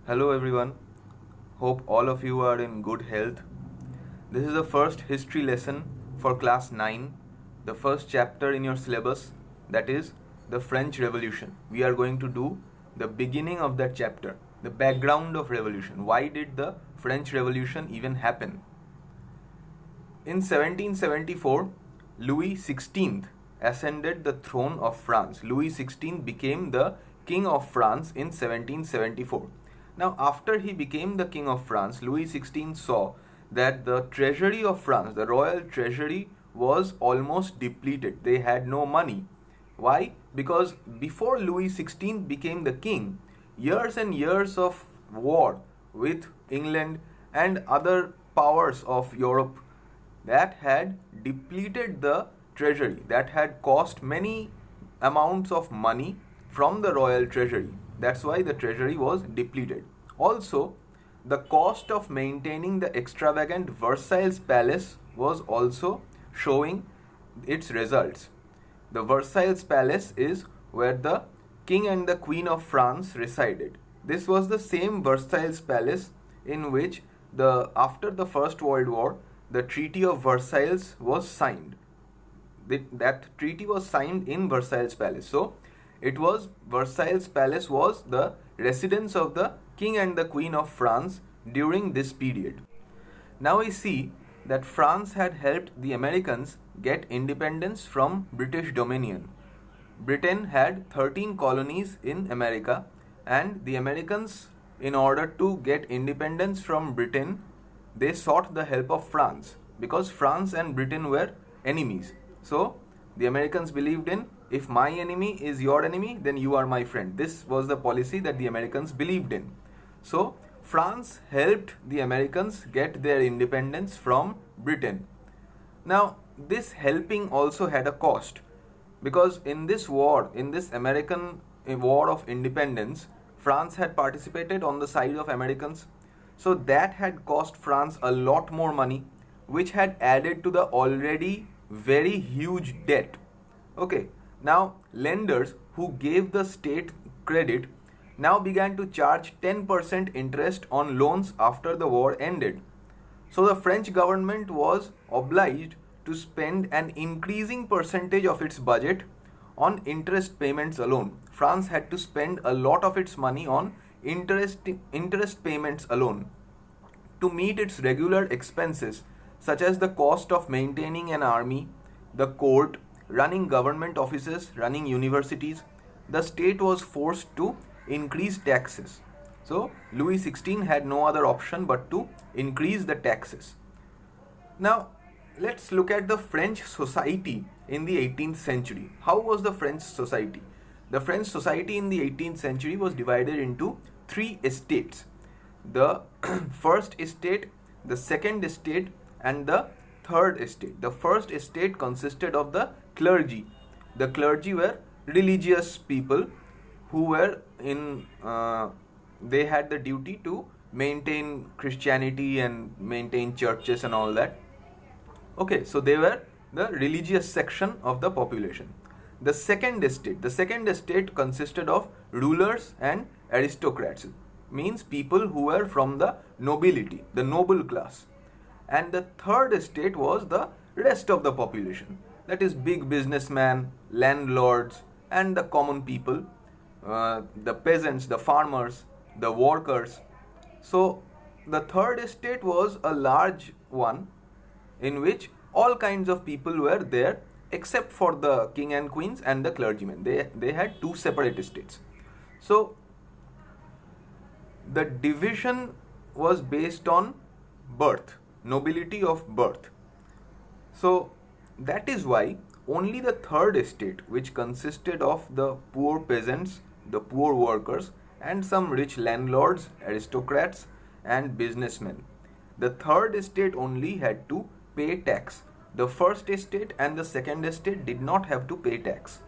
Hello everyone. Hope all of you are in good health. This is the first history lesson for class 9, the first chapter in your syllabus, that is the French Revolution. We are going to do the beginning of that chapter, the background of revolution. Why did the French Revolution even happen? In 1774, Louis XVI ascended the throne of France. Louis XVI became the King of France in 1774. Now, after he became the King of France, Louis XVI saw that the treasury of France, the royal treasury, was almost depleted. They had no money. Why? Because before Louis XVI became the king, years and years of war with England and other powers of Europe that had depleted the treasury, that had cost many amounts of money from the royal treasury. That's why the treasury was depleted. Also, the cost of maintaining the extravagant Versailles Palace was also showing its results. The Versailles Palace is where the King and the Queen of France resided. This was the same Versailles Palace in which after the First World War, the Treaty of Versailles was signed. That treaty was signed in Versailles Palace. So, Versailles Palace was the residence of the King and the Queen of France during this period. Now we see that France had helped the Americans get independence from British dominion. Britain had 13 colonies in America, and the Americans, in order to get independence from Britain, they sought the help of France because France and Britain were enemies. So the Americans believed in, if my enemy is your enemy, then you are my friend. This was the policy that the Americans believed in. So France helped the Americans get their independence from Britain. Now this helping also had a cost, because in this war, in this American war of independence, France had participated on the side of Americans. So that had cost France a lot more money, which had added to the already very huge debt. Okay, now lenders who gave the state credit now began to charge 10% interest on loans after the war ended. So the French government was obliged to spend an increasing percentage of its budget on interest payments alone. France had to spend a lot of its money on interest payments alone to meet its regular expenses, such as the cost of maintaining an army, the court, running government offices, running universities. The state was forced to increase taxes. So Louis XVI had no other option but to increase the taxes. Now let's look at the French society in the 18th century. How was the French society? The French society in the 18th century was divided into three estates: the first estate, the second estate, and the third estate. The first estate consisted of the clergy. The clergy were religious people who were they had the duty to maintain Christianity and maintain churches and all that. Okay, so they were the religious section of the population. The second estate consisted of rulers and aristocrats, means people who were from the nobility, the noble class. And the third estate was the rest of the population, that is big businessmen, landlords, and the common people, the peasants, the farmers, the workers. So the third estate was a large one in which all kinds of people were there except for the king and queens and the clergymen. They had two separate estates. So the division was based on birth, nobility of birth. So that is why only the third estate, which consisted of the poor peasants, the poor workers, and some rich landlords, aristocrats, and businessmen, the third estate only had to pay tax. The first estate and the second estate did not have to pay tax.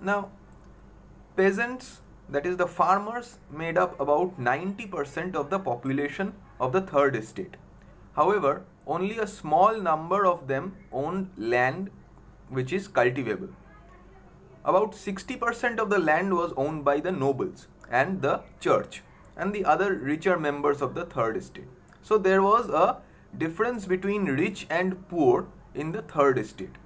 Now, peasants, that is the farmers, made up about 90% of the population of the third estate. However, only a small number of them owned land which is cultivable. About 60% of the land was owned by the nobles, and the church and the other richer members of the third estate. So there was a difference between rich and poor in the third estate.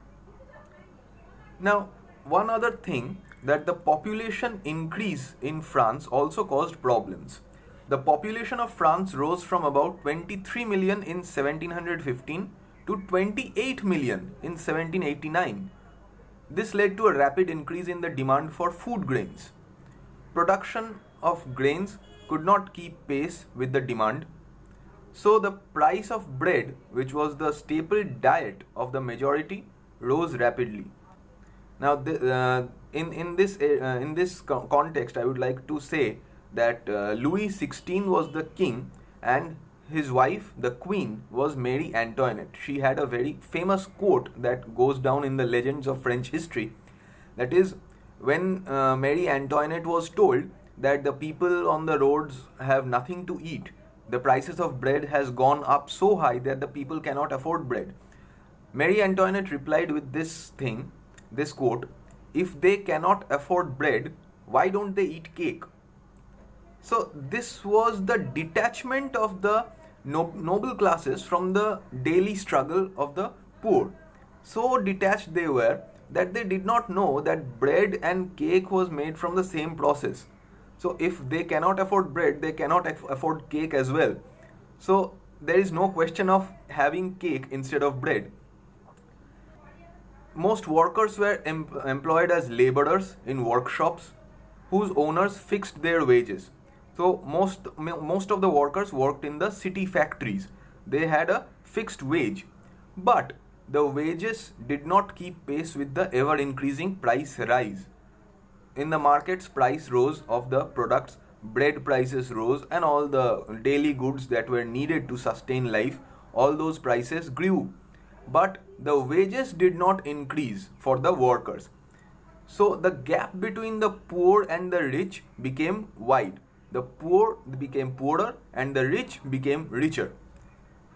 Now, one other thing, that the population increase in France also caused problems. The population of France rose from about 23 million in 1715 to 28 million in 1789. This led to a rapid increase in the demand for food grains. Production of grains could not keep pace with the demand, so the price of bread, which was the staple diet of the majority, rose rapidly. Now, in this context, I would like to say that Louis XVI was the king, and his wife, the queen, was Marie Antoinette. She had a very famous quote that goes down in the legends of French history. That is, when Marie Antoinette was told that the people on the roads have nothing to eat, the prices of bread has gone up so high that the people cannot afford bread. Marie Antoinette replied with this quote, "If they cannot afford bread, why don't they eat cake?" So this was the detachment of the noble classes from the daily struggle of the poor. So detached they were that they did not know that bread and cake was made from the same process. So if they cannot afford bread, they cannot afford cake as well. So there is no question of having cake instead of bread. Most workers were employed as laborers in workshops whose owners fixed their wages. So most of the workers worked in the city factories. They had a fixed wage, but the wages did not keep pace with the ever increasing price rise. In the markets, price rose of the products, bread prices rose, and all the daily goods that were needed to sustain life, all those prices grew. But the wages did not increase for the workers. So the gap between the poor and the rich became wide. The poor became poorer and the rich became richer.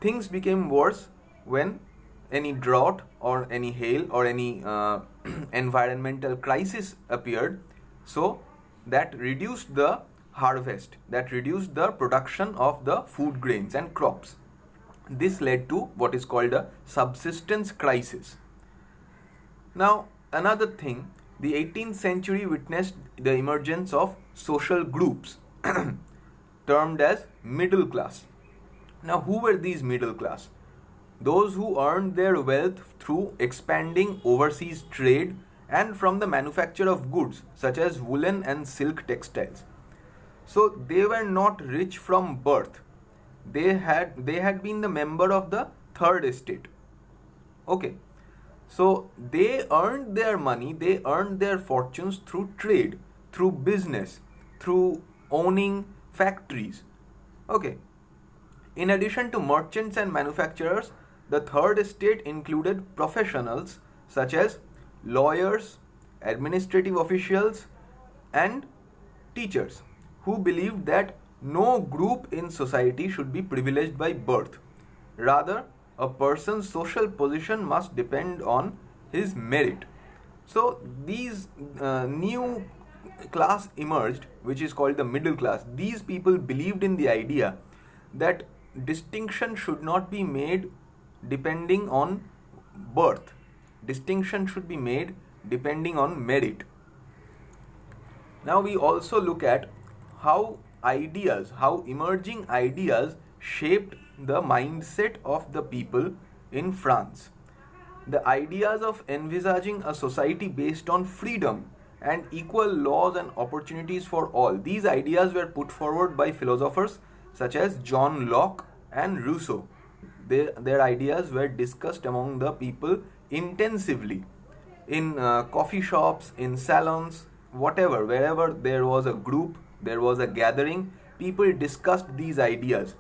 Things became worse when any drought or any hail or any environmental crisis appeared. So that reduced the harvest, that reduced the production of the food grains and crops. This led to what is called a subsistence crisis. Now, another thing, the 18th century witnessed the emergence of social groups termed as middle class. Now, who were these middle class? Those who earned their wealth through expanding overseas trade and from the manufacture of goods such as woolen and silk textiles. So they were not rich from birth. They had been the member of the third estate. Okay. So they earned their money, they earned their fortunes through trade, through business, through owning factories. Okay. In addition to merchants and manufacturers, the third estate included professionals such as lawyers, administrative officials, and teachers who believed that no group in society should be privileged by birth. Rather, a person's social position must depend on his merit. So these new class emerged, which is called the middle class. These people believed in the idea that distinction should not be made depending on birth. Distinction should be made depending on merit. Now we also look at how emerging ideas shaped the mindset of the people in France. The ideas of envisaging a society based on freedom and equal laws and opportunities for all. These ideas were put forward by philosophers such as John Locke and Rousseau. Their ideas were discussed among the people intensively in coffee shops, in salons, whatever, wherever there was a group, there was a gathering, people discussed these ideas.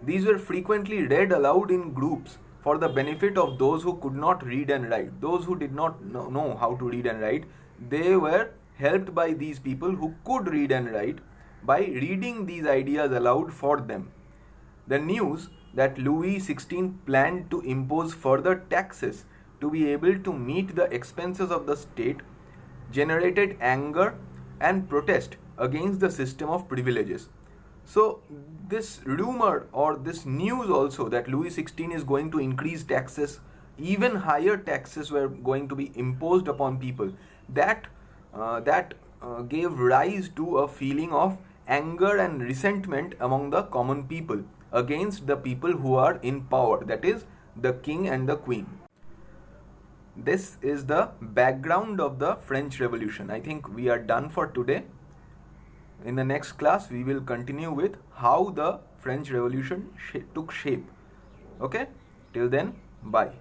These were frequently read aloud in groups for the benefit of those who could not read and write. Those who did not know how to read and write, they were helped by these people who could read and write by reading these ideas aloud for them. The news that Louis XVI planned to impose further taxes to be able to meet the expenses of the state generated anger and protest against the system of privileges. So this rumor or this news also that Louis XVI is going to increase taxes, even higher taxes were going to be imposed upon people, that gave rise to a feeling of anger and resentment among the common people against the people who are in power, that is the king and the queen. This is the background of the French Revolution. I think we are done for today. In the next class, we will continue with how the French Revolution took shape. Okay? Till then, bye.